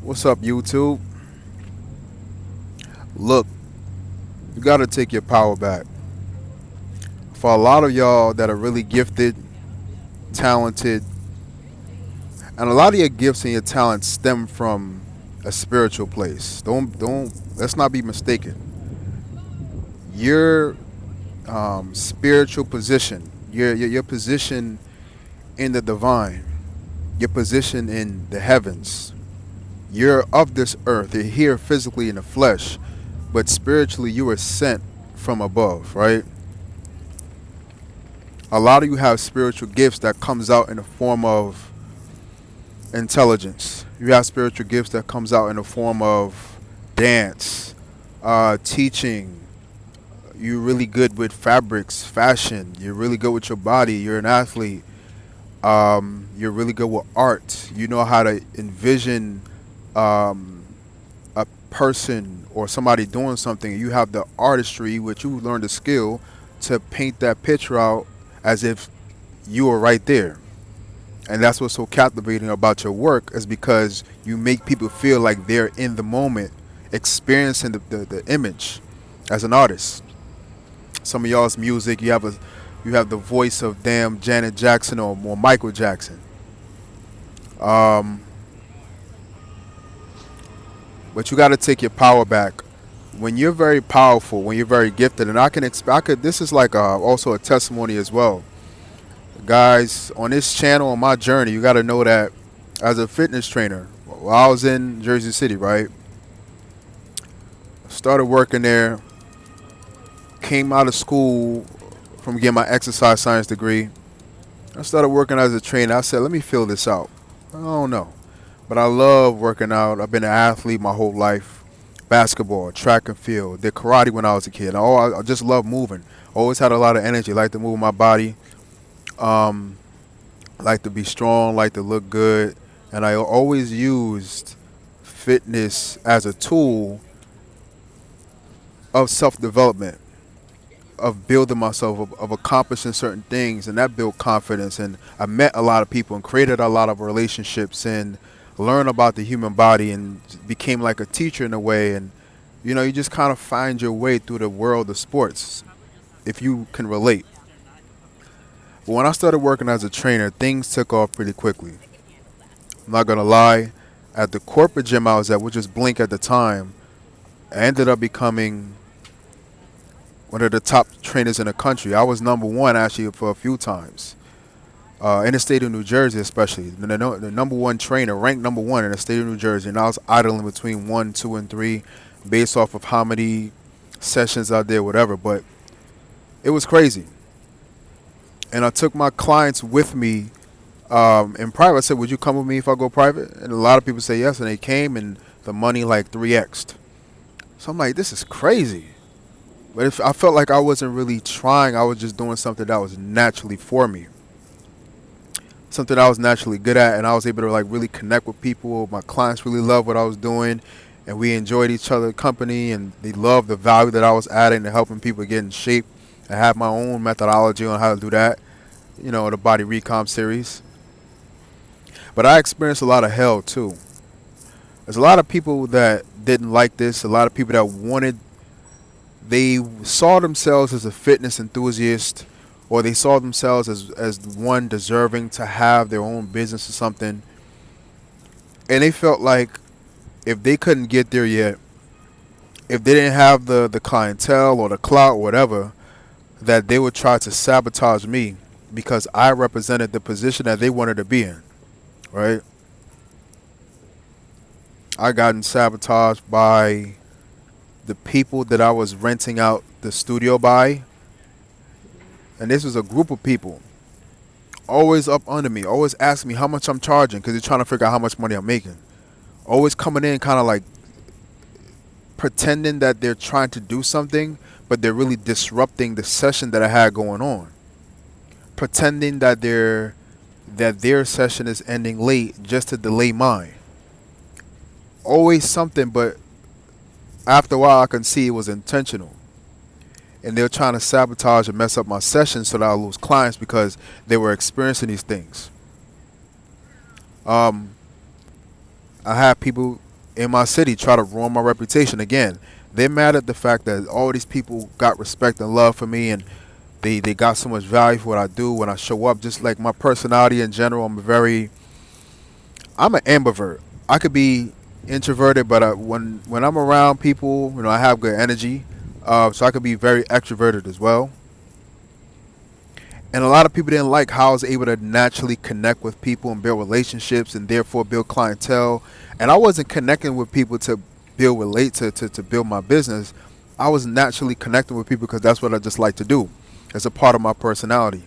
What's up, YouTube? Look, you got to take your power back. For a lot of y'all that are really gifted, talented, and a lot of your gifts and your talents stem from a spiritual place. Let's not be mistaken. Your spiritual position, your position in the divine, your position in the heavens. You're of this earth. You're here physically in the flesh, but spiritually you were sent from above, right? A lot of you have spiritual gifts that comes out in the form of intelligence. You have spiritual gifts that comes out in the form of dance, teaching. You're really good with fabrics, fashion. You're really good with your body. You're an athlete. You're really good with art. You know how to envision um, a person or somebody doing something. You have the artistry, which you learned the skill to paint that picture out as if you were right there. And that's what's so captivating about your work is because you make people feel like they're in the moment, experiencing the image as an artist. Some of y'all's music, you have the voice of damn Janet Jackson or Michael Jackson. Um, but you got to take your power back. When you're very powerful, when you're very gifted, and I could. This is like also a testimony as well, guys. On this channel, on my journey, you got to know that as a fitness trainer, while I was in Jersey City, right, started working there. Came out of school from getting my exercise science degree. I started working as a trainer. I said, let me fill this out. I don't know. But I love working out. I've been an athlete my whole life. Basketball, track and field. Did karate when I was a kid. I just love moving. Always had a lot of energy. Like to move my body. Um, like to be strong. Like to look good. And I always used fitness as a tool of self-development, of building myself, of accomplishing certain things, and that built confidence. And I met a lot of people and created a lot of relationships and learned about the human body and became like a teacher in a way. And you just kind of find your way through the world of sports if you can relate. But when I started working as a trainer, things took off pretty quickly. I'm not gonna lie. At the corporate gym I was at, which was Blink at the time, I ended up becoming one of the top trainers in the country. I was number one actually for a few times. In the state of New Jersey, especially the number one trainer, ranked number one in the state of New Jersey, and I was idling between one, two, and three, based off of how many sessions I did, whatever. But it was crazy, and I took my clients with me in private. I said, "Would you come with me if I go private?" And a lot of people say yes, and they came, and the money like 3x'd. So I'm like, "This is crazy." But if I felt like I wasn't really trying, I was just doing something that was naturally for me, something I was naturally good at, and I was able to like really connect with people. My clients really loved what I was doing, and we enjoyed each other's company, and they loved the value that I was adding to helping people get in shape. I have my own methodology on how to do that, the body recomp series. But I experienced a lot of hell too. There's a lot of people that didn't like this. A lot of people that they saw themselves as a fitness enthusiast, or they saw themselves as one deserving to have their own business or something. And they felt like if they couldn't get there yet, if they didn't have the clientele or the clout or whatever, that they would try to sabotage me because I represented the position that they wanted to be in, right? I gotten sabotaged by the people that I was renting out the studio by. And this was a group of people always up under me, always asking me how much I'm charging because they're trying to figure out how much money I'm making. Always coming in kind of like pretending that they're trying to do something, but they're really disrupting the session that I had going on. Pretending that their session is ending late just to delay mine. Always something, but after a while I can see it was intentional. And they're trying to sabotage and mess up my session so that I'll lose clients because they were experiencing these things. I had people in my city try to ruin my reputation again. They're mad at the fact that all these people got respect and love for me, and they got so much value for what I do when I show up. Just like my personality in general, I'm an ambivert. I could be introverted, but when I'm around people, I have good energy. So I could be very extroverted as well. And a lot of people didn't like how I was able to naturally connect with people and build relationships and therefore build clientele. And I wasn't connecting with people to to build my business. I was naturally connecting with people because that's what I just like to do. It's a part of my personality.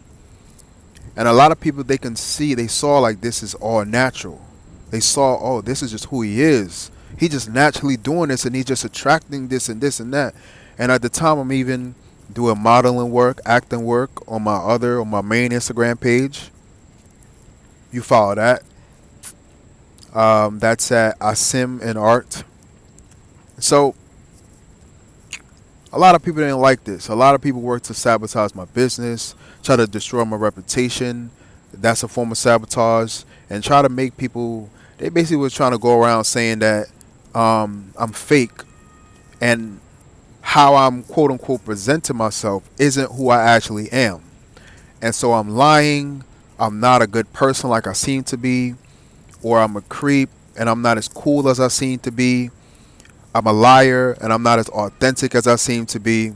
And a lot of people, they saw like this is all natural. They saw, oh, this is just who he is. He just naturally doing this and he's just attracting this and that. And at the time, I'm even doing modeling work, acting work on my main Instagram page. You follow that. That's at Asim in Art. So a lot of people didn't like this. A lot of people work to sabotage my business, try to destroy my reputation. That's a form of sabotage, and try to make people. They basically was trying to go around saying that I'm fake, and how I'm quote unquote presenting myself isn't who I actually am. And so I'm lying. I'm not a good person like I seem to be, or I'm a creep and I'm not as cool as I seem to be. I'm a liar and I'm not as authentic as I seem to be,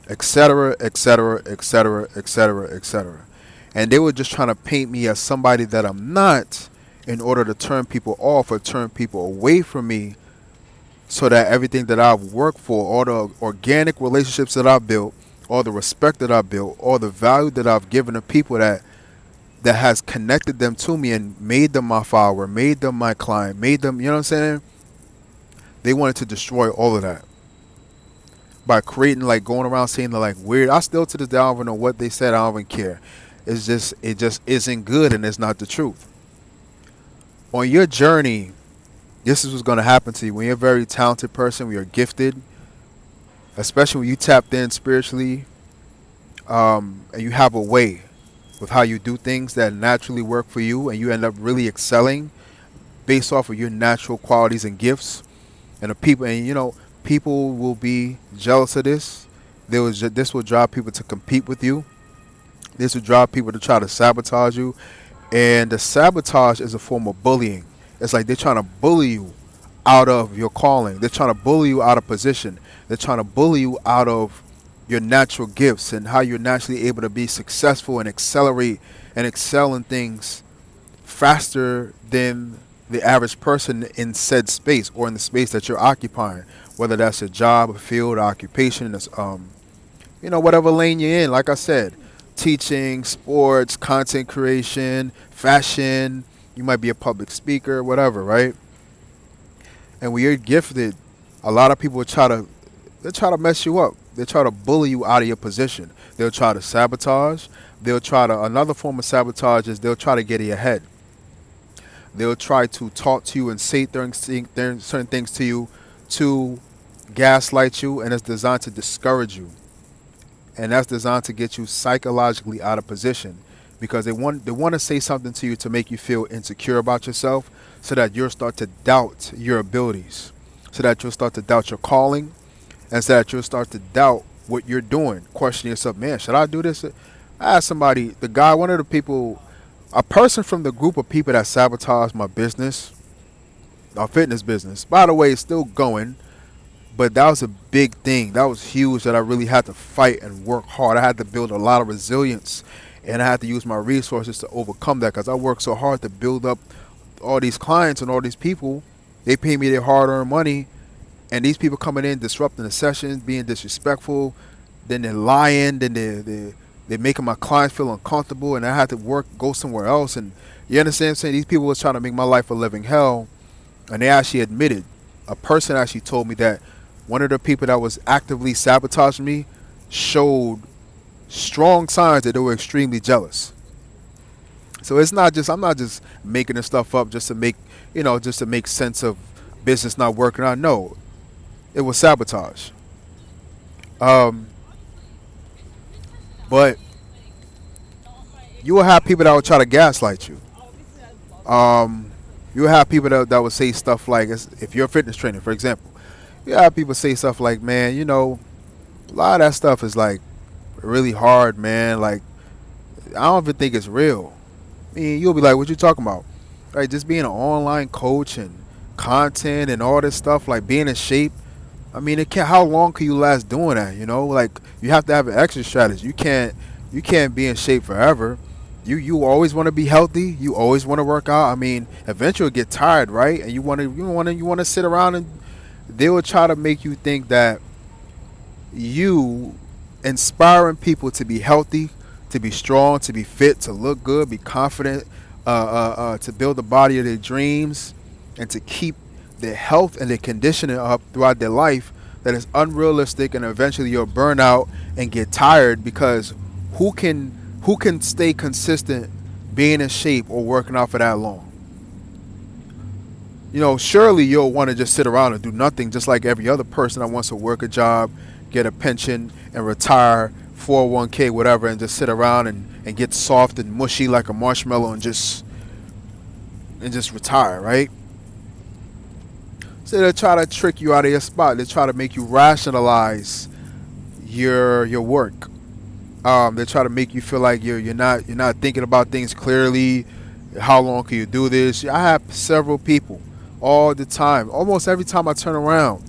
etc., etc., etc., etc., etc. And they were just trying to paint me as somebody that I'm not in order to turn people off or turn people away from me so that everything that I've worked for, all the organic relationships that I've built, all the respect that I've built, all the value that I've given to people that has connected them to me and made them my follower, made them my client, made them, you know what I'm saying? They wanted to destroy all of that by creating like going around saying they're like weird. I still to this day I don't even know what they said. I don't even care. It just isn't good and it's not the truth. On your journey, this is what's going to happen to you when you're a very talented person, when you're gifted, especially when you tapped in spiritually, and you have a way with how you do things that naturally work for you, and you end up really excelling based off of your natural qualities and gifts. And the people, and people will be jealous of this. This will drive people to compete with you. This will drive people to try to sabotage you. And the sabotage is a form of bullying. It's like they're trying to bully you out of your calling. They're trying to bully you out of position. They're trying to bully you out of your natural gifts and how you're naturally able to be successful and accelerate and excel in things faster than the average person in said space or in the space that you're occupying, whether that's a job, a field, occupation, whatever lane you're in. Like I said, teaching, sports, content creation, fashion. You might be a public speaker, whatever, right? And when you're gifted, a lot of people they try to mess you up. They try to bully you out of your position. They'll try to sabotage. Another form of sabotage is they'll try to get in your head. They'll try to talk to you and say certain things to you to gaslight you, and it's designed to discourage you. And that's designed to get you psychologically out of position because they want to say something to you to make you feel insecure about yourself so that you'll start to doubt your abilities, so that you'll start to doubt your calling, and so that you'll start to doubt what you're doing, questioning yourself, man, should I do this? I asked somebody, one of the people, a person from the group of people that sabotaged my business, our fitness business, by the way, it's still going, but that was a big thing. That was huge that I really had to fight and work hard. I had to build a lot of resilience, and I had to use my resources to overcome that because I worked so hard to build up all these clients and all these people. They pay me their hard-earned money, and these people coming in, disrupting the sessions, being disrespectful, then they're lying, then they're making my clients feel uncomfortable, and I had to go somewhere else. And you understand what I'm saying? These people was trying to make my life a living hell, and they actually admitted. A person actually told me that one of the people that was actively sabotaging me showed strong signs that they were extremely jealous. So I'm not just making this stuff up just to make sense of business not working out. No, it was sabotage. Um, but you will have people that will try to gaslight you. Um, You have people that would say stuff like, if you're a fitness trainer, for example, you have people say stuff like, man, a lot of that stuff is like really hard, man. Like, I don't even think it's real. I mean, you'll be like, what you talking about? Right, just being an online coach and content and all this stuff, like being in shape. I mean, it can how long can you last doing that? Like you have to have an exit strategy. You can't be in shape forever. You always want to be healthy. You always want to work out. I mean, eventually you get tired, right? And you want to sit around, and they will try to make you think that you inspiring people to be healthy, to be strong, to be fit, to look good, be confident, to build the body of their dreams, and to keep their health and their conditioning up throughout their life, that is unrealistic, and eventually you'll burn out and get tired because who can stay consistent being in shape or working out for that long? Surely you'll want to just sit around and do nothing, just like every other person that wants to work a job, get a pension, and retire, 401k, whatever, and just sit around and get soft and mushy like a marshmallow and just retire, right? So they try to trick you out of your spot. They try to make you rationalize your work. They try to make you feel like you're not thinking about things clearly. How long can you do this? I have several people all the time, almost every time I turn around,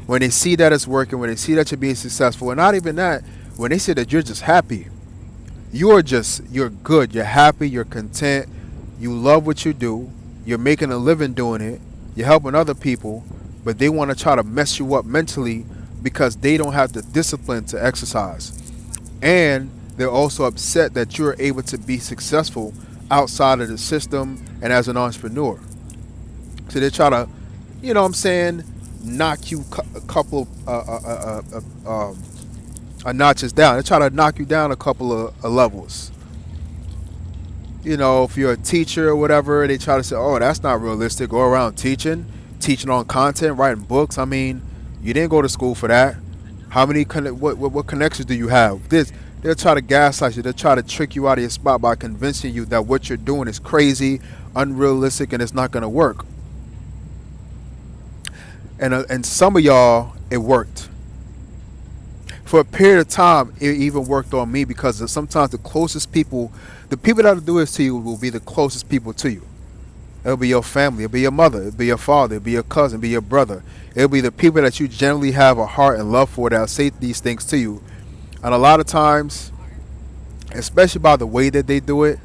when they see that it's working, when they see that you're being successful, and not even that, when they say that you're just happy, you're good, you're happy, you're content, you love what you do, you're making a living doing it, you're helping other people, but they want to try to mess you up mentally because they don't have the discipline to exercise. And they're also upset that you're able to be successful outside of the system and as an entrepreneur. So they try to, what I'm saying, knock you a couple notches down. They try to knock you down a couple of levels. If you're a teacher or whatever, they try to say, oh, that's not realistic. Go around teaching on content, writing books. I mean, you didn't go to school for that. How many, what connections do you have? They'll try to gaslight you. They'll try to trick you out of your spot by convincing you that what you're doing is crazy, unrealistic, and it's not going to work. And some of y'all, it worked. For a period of time, it even worked on me because sometimes the people that will do this to you will be the closest people to you. It'll be your family, it'll be your mother, it'll be your father, it'll be your cousin, it'll be your brother. It'll be the people that you generally have a heart and love for that'll say these things to you. And a lot of times, especially by the way that they do it,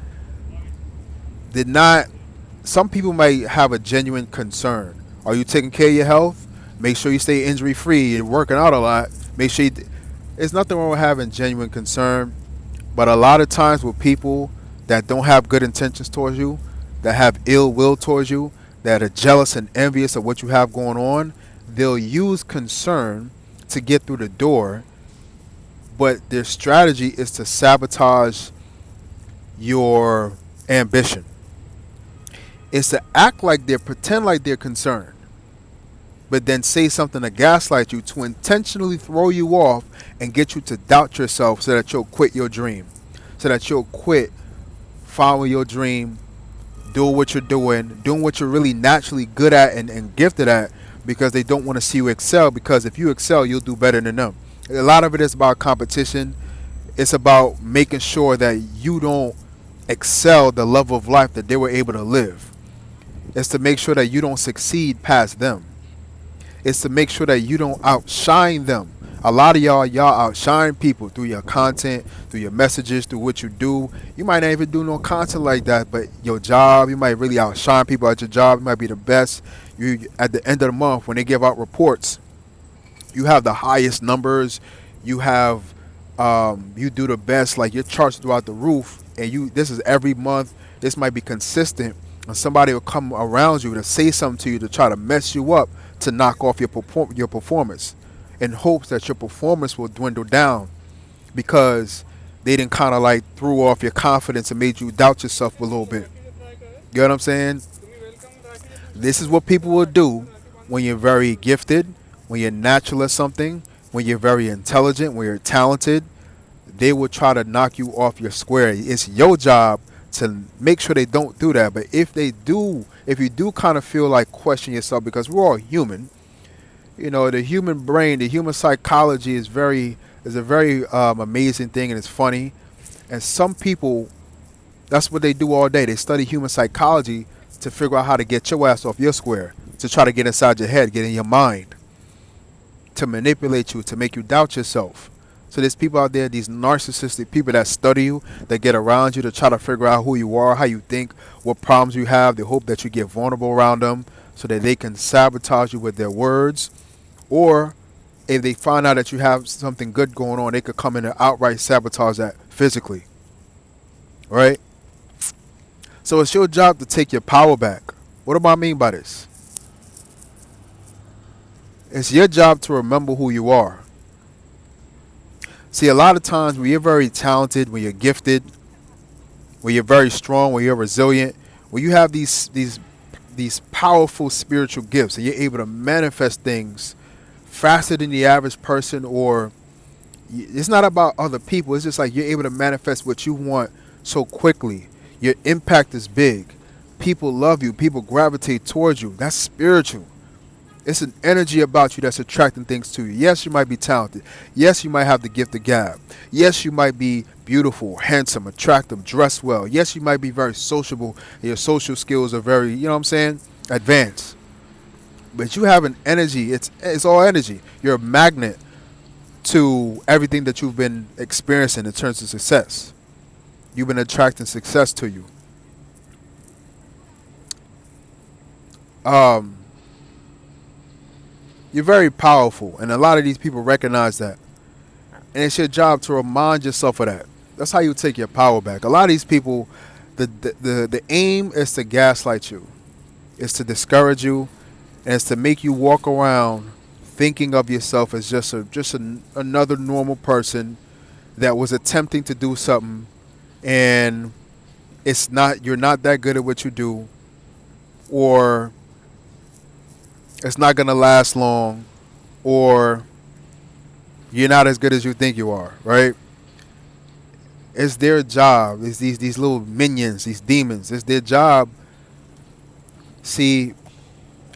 did not. Some people might have a genuine concern. Are you taking care of your health? Make sure you stay injury free. You're working out a lot. Make sure there's nothing wrong with having genuine concern. But a lot of times with people that don't have good intentions towards you, that have ill will towards you, that are jealous and envious of what you have going on, they'll use concern to get through the door. But their strategy is to sabotage your ambition. It's to pretend like they're concerned, but then say something to gaslight you, to intentionally throw you off and get you to doubt yourself so that you'll quit your dream, so that you'll quit following your dream, doing what you're doing what you're really naturally good at and gifted at, because they don't want to see you excel, because if you excel, you'll do better than them. A lot of it is about competition. It's about making sure that you don't excel the level of life that they were able to live. It's to make sure that you don't succeed past them. It's to make sure that you don't outshine them. A lot of y'all outshine people through your content, through your messages, through what you do. You might not even do no content like that, but your job, you might really outshine people at your job. You might be the best. You at the end of the month when they give out reports, you have the highest numbers. You have you do the best. Like your charts throughout the roof, and this is every month. This might be consistent, and somebody will come around you to say something to you to try to mess you up, to knock off your performance, in hopes that your performance will dwindle down because they didn't kind of like threw off your confidence and made you doubt yourself a little bit. You know what I'm saying? This is what people will do when you're very gifted, when you're natural at something, when you're very intelligent, when you're talented. They will try to knock you off your square. It's your job to make sure they don't do that. But if they do, if you do kind of feel like question yourself, because we're all human, the human brain, the human psychology is a very amazing thing, and it's funny. And some people, that's what they do all day. They study human psychology to figure out how to get your ass off your square, to try to get inside your head, get in your mind, to manipulate you, to make you doubt yourself. So there's people out there, these narcissistic people that study you, that get around you to try to figure out who you are, how you think, what problems you have. They hope that you get vulnerable around them so that they can sabotage you with their words. Or if they find out that you have something good going on, they could come in and outright sabotage that physically. Right? So it's your job to take your power back. What do I mean by this? It's your job to remember who you are. See, a lot of times when you're very talented, when you're gifted, when you're very strong, when you're resilient, when you have these powerful spiritual gifts and you're able to manifest things faster than the average person, or it's not about other people. It's just like you're able to manifest what you want so quickly. Your impact is big. People love you. People gravitate towards you. That's spiritual. It's an energy about you that's attracting things to you. Yes, you might be talented. Yes, you might have the gift of gab. Yes, you might be beautiful, handsome, attractive, dressed well. Yes, you might be very sociable. Your social skills are very, advanced. But you have an energy. It's all energy. You're a magnet to everything that you've been experiencing in terms of success. You've been attracting success to you. You're very powerful, and a lot of these people recognize that. And it's your job to remind yourself of that. That's how you take your power back. A lot of these people, the aim is to gaslight you. It's to discourage you, and it's to make you walk around thinking of yourself as another normal person that was attempting to do something, and you're not that good at what you do, or it's not going to last long, or you're not as good as you think you are, right? It's their job. It's these little minions, these demons. It's their job. See,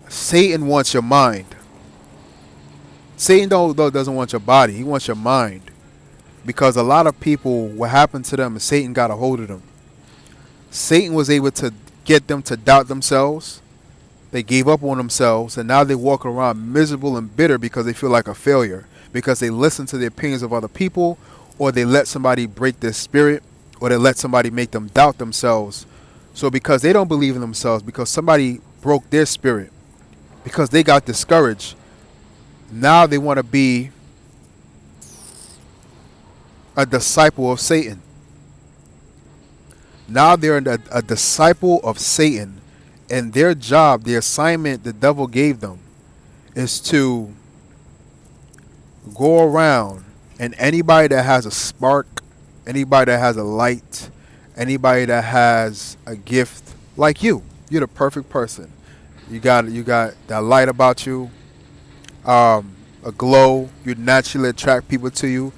Satan wants your mind. Satan doesn't want your body. He wants your mind. Because a lot of people, what happened to them is Satan got a hold of them. Satan was able to get them to doubt themselves. They gave up on themselves, and now they walk around miserable and bitter because they feel like a failure, because they listen to the opinions of other people, or they let somebody break their spirit, or they let somebody make them doubt themselves. So because they don't believe in themselves, because somebody broke their spirit, because they got discouraged, now they want to be a disciple of Satan. Now they're a disciple of Satan. And their job, the assignment the devil gave them, is to go around, and anybody that has a spark, anybody that has a light, anybody that has a gift, like you're the perfect person. You got that light about you, a glow. You naturally attract people to you.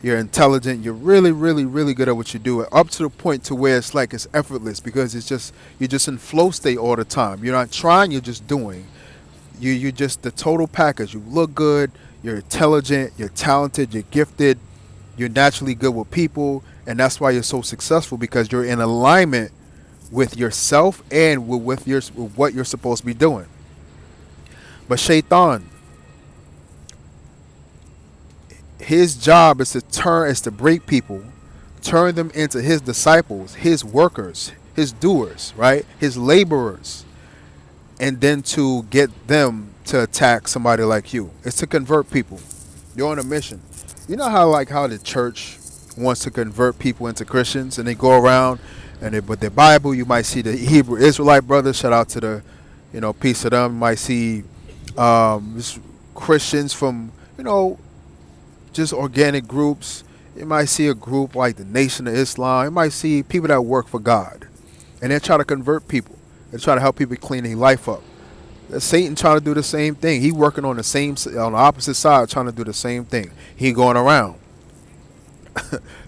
You're intelligent. You're really, really, really good at what you do. Up to the point to where it's like it's effortless, because you're just in flow state all the time. You're not trying. You're just doing. You're just the total package. You look good. You're intelligent. You're talented. You're gifted. You're naturally good with people, and that's why you're so successful, because you're in alignment with yourself and with what you're supposed to be doing. But Shaitan, his job is to break people, turn them into his disciples, his workers, his doers, right? His laborers, and then to get them to attack somebody like you. It's to convert people. You're on a mission. You know how the church wants to convert people into Christians, and they go around and with their Bible, you might see the Hebrew Israelite brothers. Shout out to the, peace to them. You might see Christians from, just organic groups. You might see a group like the Nation of Islam. You might see people that work for God, and they try to convert people. They try to help people clean their life up. Satan trying to do the same thing. He working on the opposite side, trying to do the same thing. He going around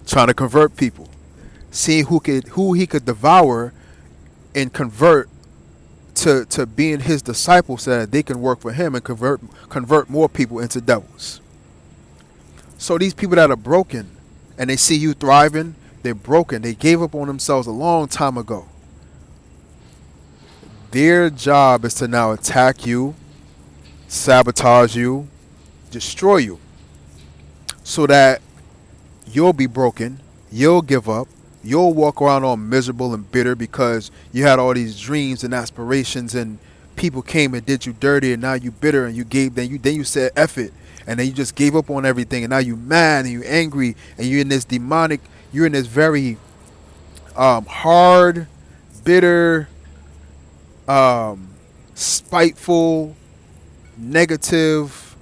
trying to convert people. seeing who he could devour and convert to being his disciples so that they can work for him and convert more people into devils. So these people that are broken and they see you thriving, they're broken. They gave up on themselves a long time ago. Their job is to now attack you, sabotage you, destroy you, so that you'll be broken, you'll give up, you'll walk around all miserable and bitter because you had all these dreams and aspirations and people came and did you dirty and now you bitter and you gave then you said F it and then you just gave up on everything and now you mad and you angry and you're in this very hard, bitter, spiteful, negative,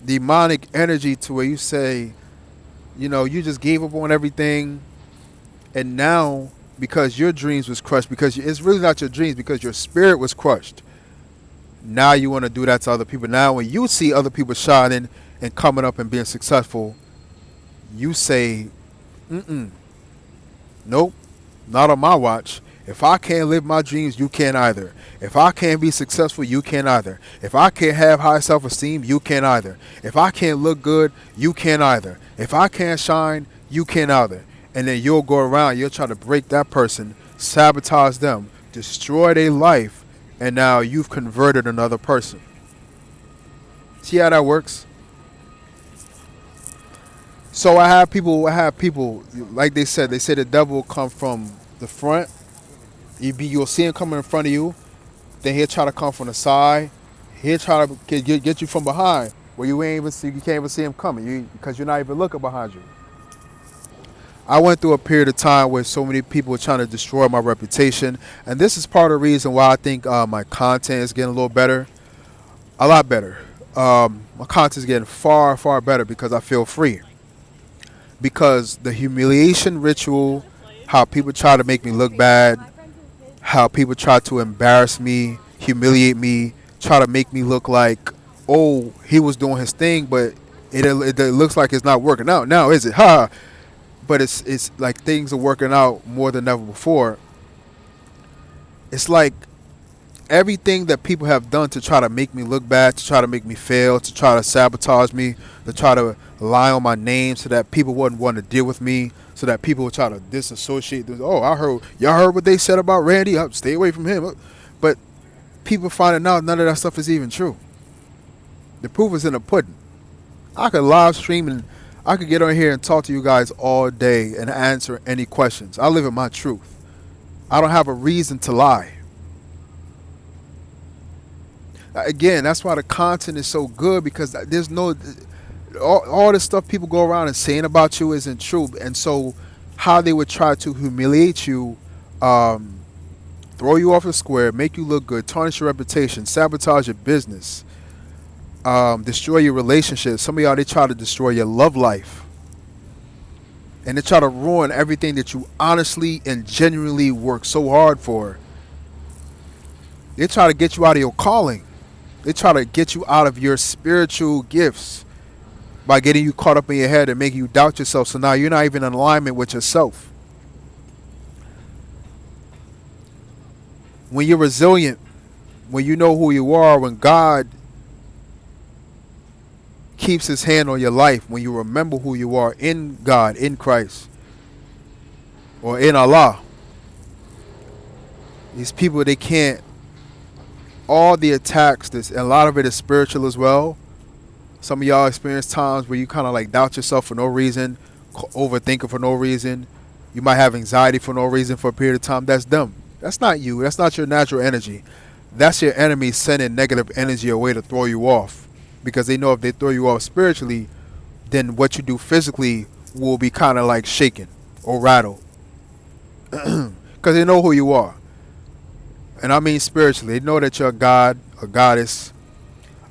demonic energy to where you say, you just gave up on everything, and now because your dreams was crushed, because it's really not your dreams, because your spirit was crushed. Now you want to do that to other people. Now when you see other people shining and coming up and being successful, you say, nope, not on my watch. If I can't live my dreams, you can't either. If I can't be successful, you can't either. If I can't have high self-esteem, you can't either. If I can't look good, you can't either. If I can't shine, you can't either. And then you'll go around, you'll try to break that person, sabotage them, destroy their life, and now you've converted another person. See how that works? So I have people, like they said the devil will come from the front. You'll see him coming in front of you. Then he'll try to come from the side. He'll try to get you from behind where you can't even see him coming because you're not even looking behind you. I went through a period of time where so many people were trying to destroy my reputation, and this is part of the reason why I think my content is getting a little better, a lot better. My content is getting far, far better because I feel free. Because the humiliation ritual, how people try to make me look bad, how people try to embarrass me, humiliate me, try to make me look like, oh, he was doing his thing, but it looks like it's not working out. Now, is it? Ha! But it's like things are working out more than ever before. It's like everything that people have done to try to make me look bad, to try to make me fail, to try to sabotage me, to try to lie on my name so that people wouldn't want to deal with me, so that people would try to disassociate. Oh, y'all heard what they said about Randy. Stay away from him. But people finding out none of that stuff is even true. The proof is in the pudding. I could live stream and I could get on here and talk to you guys all day and answer any questions. I live in my truth. I don't have a reason to lie. Again, that's why the content is so good, because there's no all the stuff people go around and saying about you isn't true. And so how they would try to humiliate you, throw you off the square, make you look good, tarnish your reputation, sabotage your business, destroy your relationships. Some of y'all, they try to destroy your love life, and they try to ruin everything that you honestly and genuinely work so hard for. They try to get you out of your calling. They try to get you out of your spiritual gifts by getting you caught up in your head and making you doubt yourself. So now you're not even in alignment with yourself. When you're resilient, when you know who you are, when God keeps his hand on your life, when you remember who you are in God, in Christ, or in Allah, these people, they can't, all the attacks, and a lot of it is spiritual as well. Some of y'all experience times where you kind of like doubt yourself for no reason, overthinking for no reason. You might have anxiety for no reason for a period of time. That's them. That's not you. That's not your natural energy. That's your enemy sending negative energy away to throw you off. Because they know if they throw you off spiritually, then what you do physically will be kind of like shaken or rattled. Because they know who you are. And I mean spiritually. They know that you're a god, a goddess,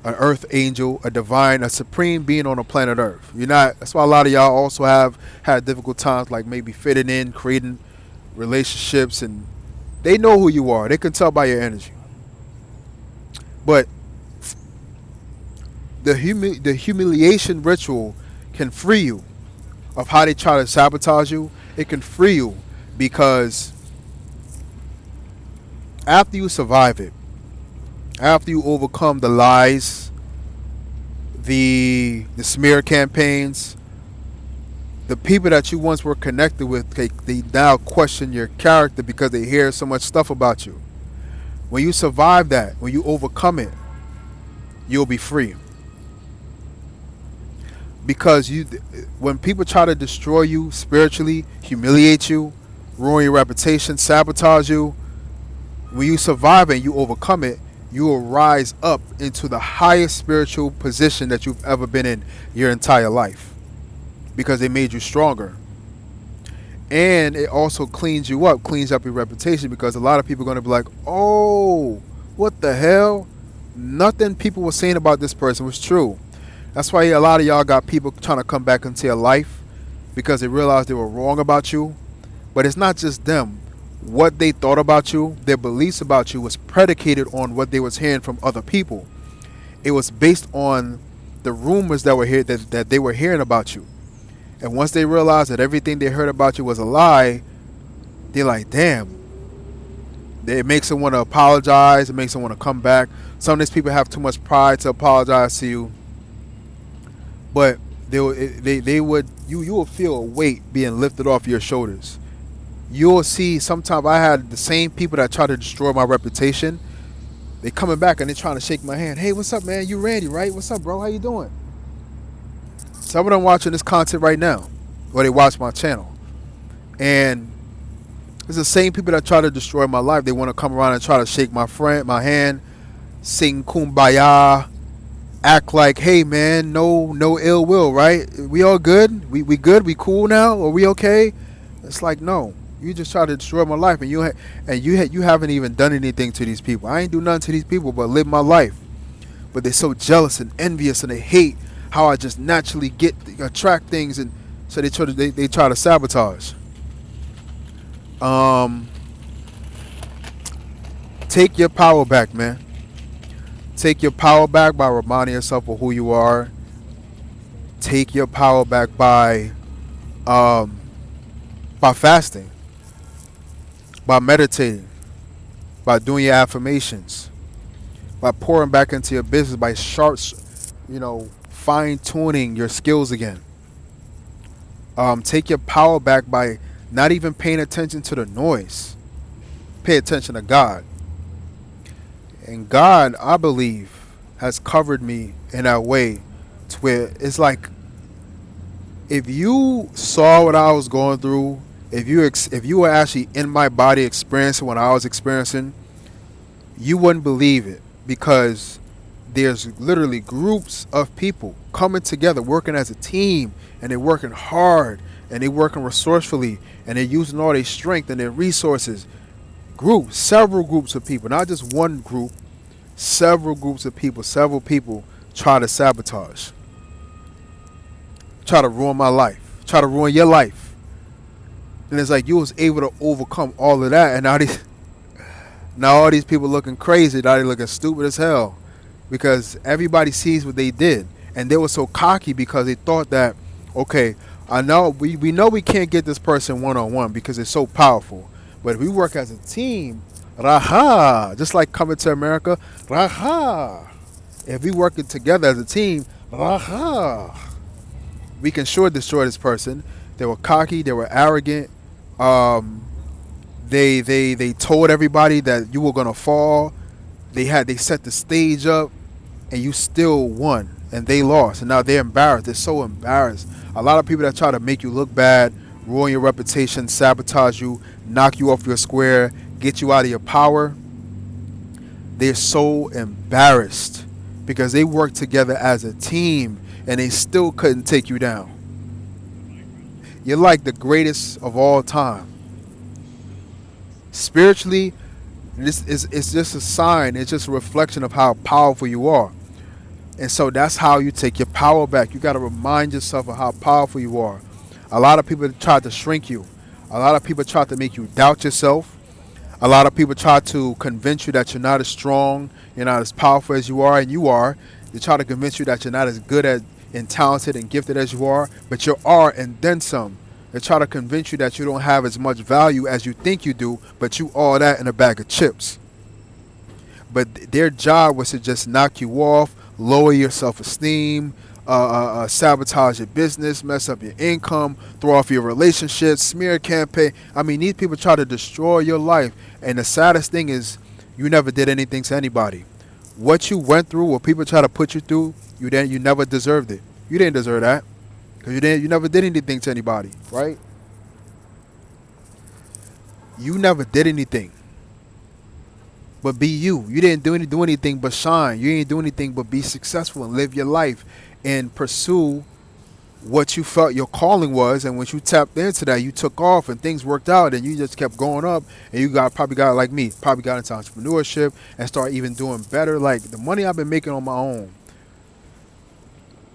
an earth angel, a divine, a supreme being on the planet Earth. You're not. That's why a lot of y'all also have had difficult times, like maybe fitting in, creating relationships, and they know who you are. They can tell by your energy. But the humiliation ritual can free you of how they try to sabotage you, it can free you because after you survive it, after you overcome the lies, the smear campaigns, the people that you once were connected with, they now question your character because they hear so much stuff about you. When you survive that, when you overcome it, you'll be free. Because when people try to destroy you spiritually, humiliate you, ruin your reputation, sabotage you, when you survive it and you overcome it, you will rise up into the highest spiritual position that you've ever been in your entire life because they made you stronger. And it also cleans you up, cleans up your reputation because a lot of people are going to be like, oh, what the hell? Nothing people were saying about this person was true. That's why a lot of y'all got people trying to come back into your life because they realized they were wrong about you. But it's not just them. What they thought about you, their beliefs about you was predicated on what they was hearing from other people. It was based on the rumors that were here that they were hearing about you. And once they realized that everything they heard about you was a lie, they're like, damn. It makes them want to apologize. It makes them want to come back. Some of these people have too much pride to apologize to you. But they would you will feel a weight being lifted off your shoulders. You'll see sometimes I had the same people that try to destroy my reputation. They coming back and they trying to shake my hand. Hey, what's up, man? You Randy, right? What's up, bro? How you doing? Some of them watching this content right now, or they watch my channel. And it's the same people that try to destroy my life. They want to come around and try to shake my hand, sing kumbaya, act like, hey man, no ill will, right? We all good? We good? We cool now? Are we okay? It's like, no. You just try to destroy my life, and you haven't even done anything to these people. I ain't do nothing to these people but live my life. But they're so jealous and envious, and they hate how I just naturally attract things, and so they try to sabotage. Take your power back, man. Take your power back by reminding yourself of who you are. Take your power back by fasting, by meditating, by doing your affirmations, by pouring back into your business, by fine tuning your skills again. Take your power back by not even paying attention to the noise. Pay attention to God. And God, I believe, has covered me in that way to where it's like, if you saw what I was going through, if you were actually in my body experiencing what I was experiencing, you wouldn't believe it, because there's literally groups of people coming together, working as a team, and they're working hard, and they're working resourcefully, and they're using all their strength and their resources. Several groups of people, not just one group, several groups of people, several people try to sabotage, try to ruin my life, try to ruin your life. And it's like you was able to overcome all of that, and now all these people looking crazy, now they looking stupid as hell, because everybody sees what they did, and they were so cocky because they thought that, okay, I know we know we can't get this person one-on-one because it's so powerful, but if we work as a team, raha, just like Coming to America, raha, if we working together as a team, raha, we can sure destroy this person. They were cocky, they were arrogant. They told everybody that you were gonna fall. They set the stage up, and you still won, and they lost, and now they're embarrassed. They're so embarrassed. A lot of people that try to make you look bad, ruin your reputation, sabotage you, knock you off your square, get you out of your power, they're so embarrassed because they worked together as a team and they still couldn't take you down. You're like the greatest of all time. Spiritually, it's just a sign, it's just a reflection of how powerful you are. And so that's how you take your power back. You got to remind yourself of how powerful you are. A lot of people try to shrink you. A lot of people try to make you doubt yourself. A lot of people try to convince you that you're not as strong, you're not as powerful as you are, and you are. They try to convince you that you're not as good as and talented and gifted as you are, but you are and then some. They try to convince you that you don't have as much value as you think you do, but you all that in a bag of chips. But their job was to just knock you off, lower your self-esteem, sabotage your business, mess up your income, throw off your relationships, smear campaign. I mean, these people try to destroy your life. And the saddest thing is, you never did anything to anybody. What you went through, what people try to put you through, you never deserved it. You didn't deserve that because you never did anything to anybody, right? You never did anything but be you. You didn't do anything but shine. You didn't do anything but be successful and live your life and pursue what you felt your calling was. And once you tapped into that, you took off and things worked out and you just kept going up. And you probably got like me, probably got into entrepreneurship and start even doing better. Like the money I've been making on my own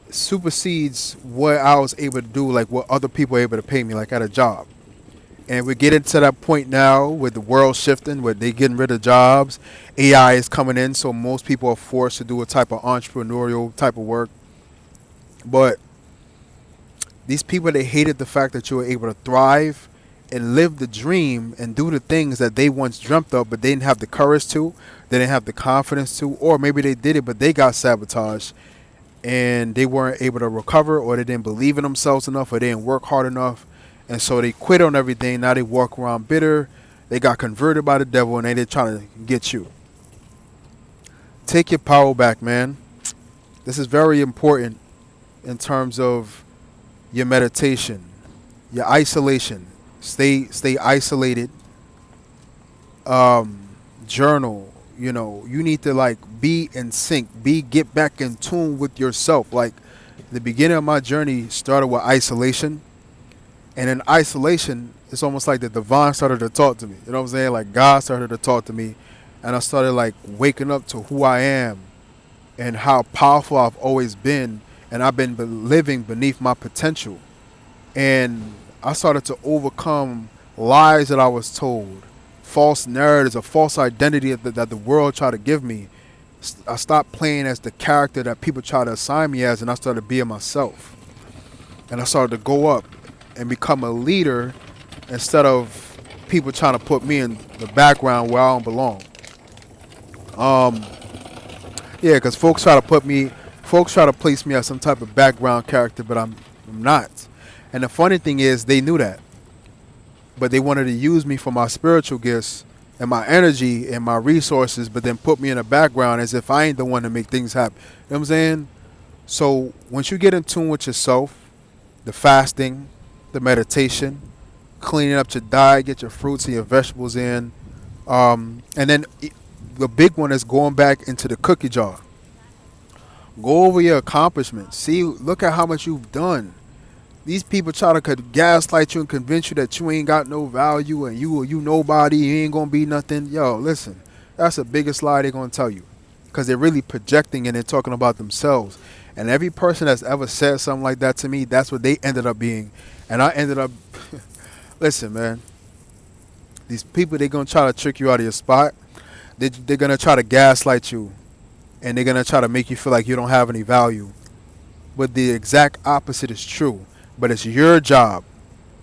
supersedes what I was able to do, like what other people were able to pay me, like at a job. And we're getting to that point now with the world shifting, where they getting rid of jobs. AI is coming in, so most people are forced to do a type of entrepreneurial type of work. But these people, they hated the fact that you were able to thrive and live the dream and do the things that they once dreamt of, but they didn't have the courage to, they didn't have the confidence to, or maybe they did it, but they got sabotaged and they weren't able to recover, or they didn't believe in themselves enough, or they didn't work hard enough. And so they quit on everything. Now they walk around bitter. They got converted by the devil, and they're trying to get you. Take your power back, man. This is very important in terms of your meditation, your isolation. Stay isolated. Journal. You need to like be in sync. Get back in tune with yourself. Like the beginning of my journey started with isolation. And in isolation, it's almost like the divine started to talk to me. You know what I'm saying? Like God started to talk to me. And I started like waking up to who I am and how powerful I've always been. And I've been living beneath my potential. And I started to overcome lies that I was told, false narratives, a false identity that the world tried to give me. I stopped playing as the character that people try to assign me as, and I started being myself. And I started to go up and become a leader instead of people trying to put me in the background where I don't belong. Yeah, because folks try to place me as some type of background character, but I'm not. And the funny thing is, they knew that, but they wanted to use me for my spiritual gifts and my energy and my resources, but then put me in the background as if I ain't the one to make things happen. You know what I'm saying? So once you get in tune with yourself, the fasting, the meditation, cleaning up your diet, get your fruits and your vegetables in. And then the big one is going back into the cookie jar. Go over your accomplishments. Look at how much you've done. These people try to gaslight you and convince you that you ain't got no value and you nobody, you ain't gonna be nothing. Yo, listen, that's the biggest lie they're gonna tell you, because they're really projecting and they're talking about themselves. And every person that's ever said something like that to me, that's what they ended up being. And I ended up, listen, man, these people, they're going to try to trick you out of your spot. They're going to try to gaslight you. And they're going to try to make you feel like you don't have any value. But the exact opposite is true. But it's your job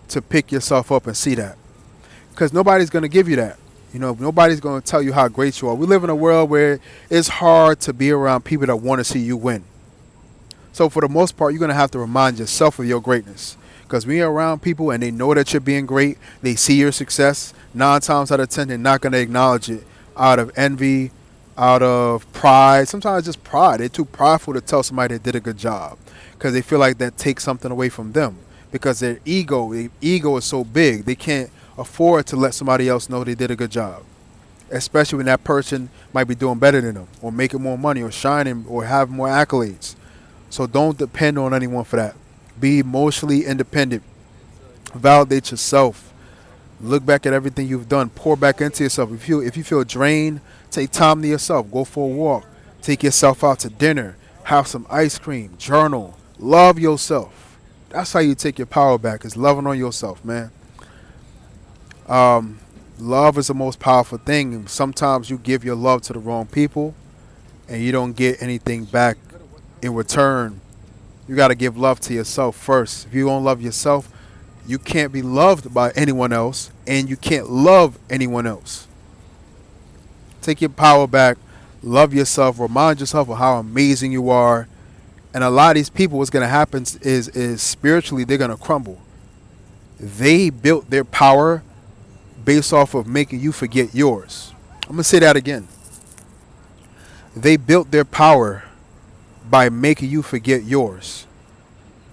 to pick yourself up and see that. Because nobody's going to give you that. Nobody's going to tell you how great you are. We live in a world where it's hard to be around people that want to see you win. So for the most part, you're going to have to remind yourself of your greatness. Because when you're around people and they know that you're being great, they see your success, 9 times out of 10, they're not going to acknowledge it out of envy, out of pride. Sometimes just pride. They're too prideful to tell somebody they did a good job because they feel like that takes something away from them. Because their ego is so big, they can't afford to let somebody else know they did a good job. Especially when that person might be doing better than them or making more money or shining or have more accolades. So don't depend on anyone for that. Be emotionally independent. Validate yourself. Look back at everything you've done. Pour back into yourself. If you feel drained, take time to yourself. Go for a walk. Take yourself out to dinner. Have some ice cream. Journal. Love yourself. That's how you take your power back, is loving on yourself, man. Love is the most powerful thing. And sometimes you give your love to the wrong people and you don't get anything back in return. You got to give love to yourself first. If you don't love yourself, you can't be loved by anyone else, and you can't love anyone else. Take your power back. Love yourself. Remind yourself of how amazing you are. And a lot of these people, what's going to happen is spiritually they're going to crumble. They built their power based off of making you forget yours. I'm going to say that again. They built their power by making you forget yours.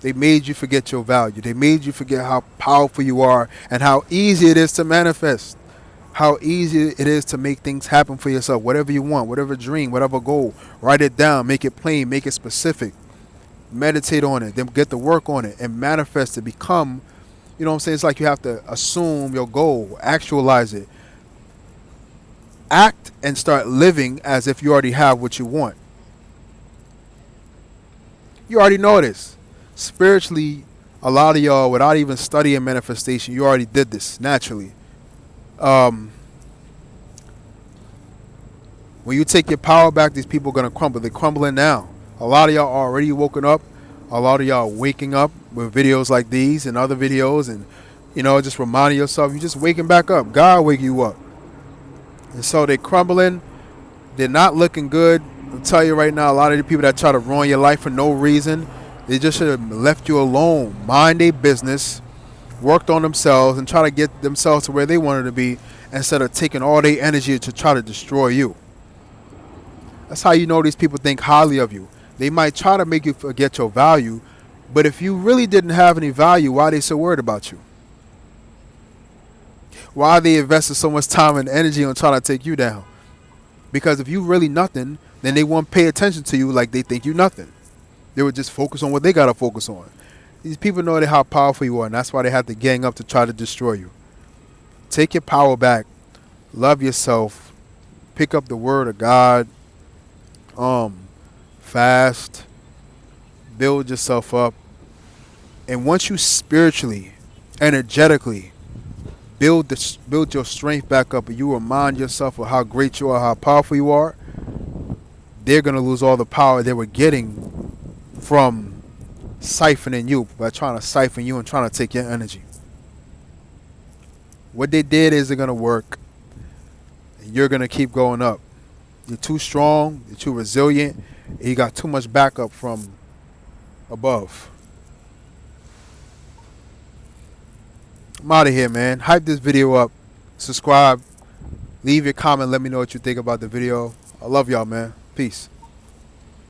They made you forget your value. They made you forget how powerful you are and how easy it is to manifest. How easy it is to make things happen for yourself. Whatever you want, whatever dream, whatever goal, write it down, make it plain, make it specific. Meditate on it, then get to work on it and manifest it. Become, you know what I'm saying? It's like you have to assume your goal, actualize it. Act and start living as if you already have what you want. You already know this. Spiritually, a lot of y'all, without even studying manifestation, you already did this naturally. When you take your power back, these people are going to crumble. They're crumbling now. A lot of y'all are already woken up. A lot of y'all waking up with videos like these and other videos, and just reminding yourself, you're just waking back up. God waking you up. And so they're crumbling. They're not looking good. I'll tell you right now, a lot of the people that try to ruin your life for no reason, they just should have left you alone. Mind their business, worked on themselves, and try to get themselves to where they wanted to be instead of taking all their energy to try to destroy you. That's how you know these people think highly of you. They might try to make you forget your value, but if you really didn't have any value, why are they so worried about you? Why are they investing so much time and energy on trying to take you down? Because if you really nothing, then they won't pay attention to you like they think you nothing. They would just focus on what they got to focus on. These people know how powerful you are, and that's why they have to gang up to try to destroy you. Take your power back. Love yourself. Pick up the word of God. Fast. Build yourself up. And once you spiritually, energetically build your strength back up, and you remind yourself of how great you are, how powerful you are, they're going to lose all the power they were getting from siphoning you, by trying to siphon you and trying to take your energy. What they did isn't going to work, and you're going to keep going up. You're too strong, you're too resilient, and you got too much backup from above. I'm out of here, man. Hype this video up. Subscribe. Leave your comment. Let me know what you think about the video. I love y'all, man. Peace.